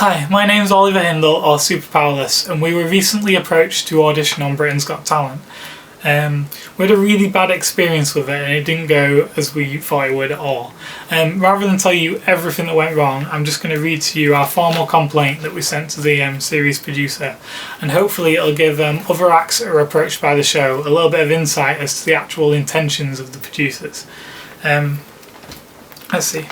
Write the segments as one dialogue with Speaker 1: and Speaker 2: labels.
Speaker 1: Hi, my name's Oliver Hindle, or Superpowerless, and we were recently approached to audition on Britain's Got Talent. We had a really bad experience with it and it didn't go as we thought it would at all. Rather than tell you everything that went wrong, I'm just going to read to you our formal complaint that we sent to the series producer, and hopefully it'll give other acts that are approached by the show a little bit of insight as to the actual intentions of the producers. Let's see.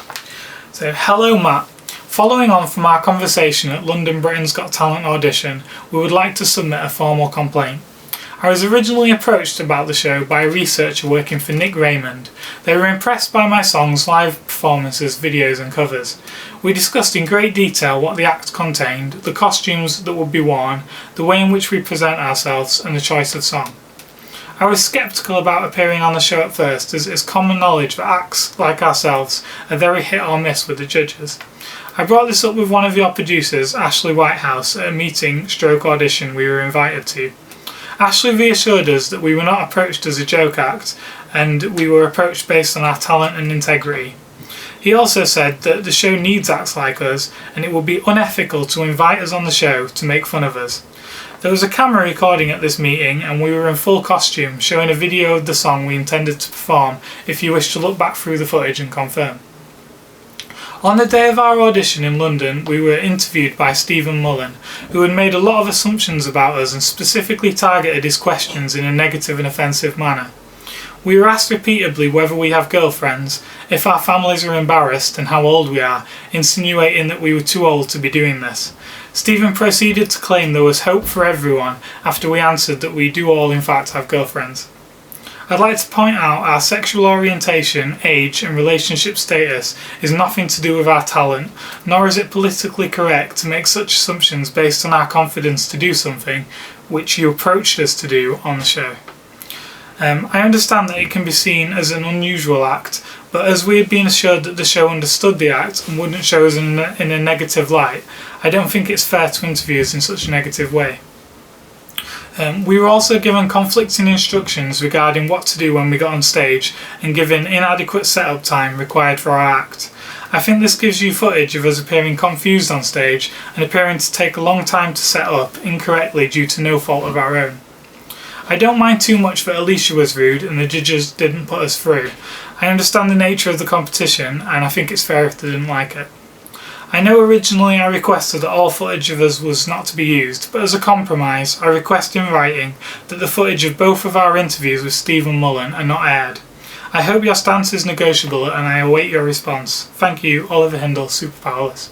Speaker 1: So, hello Matt. Following on from our conversation at London Britain's Got Talent audition, we would like to submit a formal complaint. I was originally approached about the show by a researcher working for Nick Raymonde. They were impressed by my songs, live performances, videos and covers. We discussed in great detail what the act contained, the costumes that would be worn, the way in which we present ourselves and the choice of song. I was sceptical about appearing on the show at first, as it is common knowledge that acts like ourselves are very hit or miss with the judges. I brought this up with one of your producers, Ashley Whitehouse, at a meeting/audition we were invited to. Ashley reassured us that we were not approached as a joke act, and we were approached based on our talent and integrity. He also said that the show needs acts like us, and it would be unethical to invite us on the show to make fun of us. There was a camera recording at this meeting, and we were in full costume, showing a video of the song we intended to perform if you wish to look back through the footage and confirm. On the day of our audition in London, we were interviewed by Stephen Mullen, who had made a lot of assumptions about us and specifically targeted his questions in a negative and offensive manner. We were asked repeatedly whether we have girlfriends, if our families are embarrassed and how old we are, insinuating that we were too old to be doing this. Stephen proceeded to claim there was hope for everyone after we answered that we do all in fact have girlfriends. I'd like to point out our sexual orientation, age and relationship status is nothing to do with our talent, nor is it politically correct to make such assumptions based on our confidence to do something, which you approached us to do on the show. I understand that it can be seen as an unusual act, but as we had been assured that the show understood the act and wouldn't show us in a negative light, I don't think it's fair to interview us in such a negative way. We were also given conflicting instructions regarding what to do when we got on stage and given inadequate setup time required for our act. I think this gives you footage of us appearing confused on stage and appearing to take a long time to set up incorrectly due to no fault of our own. I don't mind too much that Alicia was rude and the judges didn't put us through. I understand the nature of the competition and I think it's fair if they didn't like it. I know originally I requested that all footage of us was not to be used, but as a compromise I request in writing that the footage of both of our interviews with Stephen Mullen are not aired. I hope your stance is negotiable and I await your response. Thank you, Oliver Hindle, Superpowerless.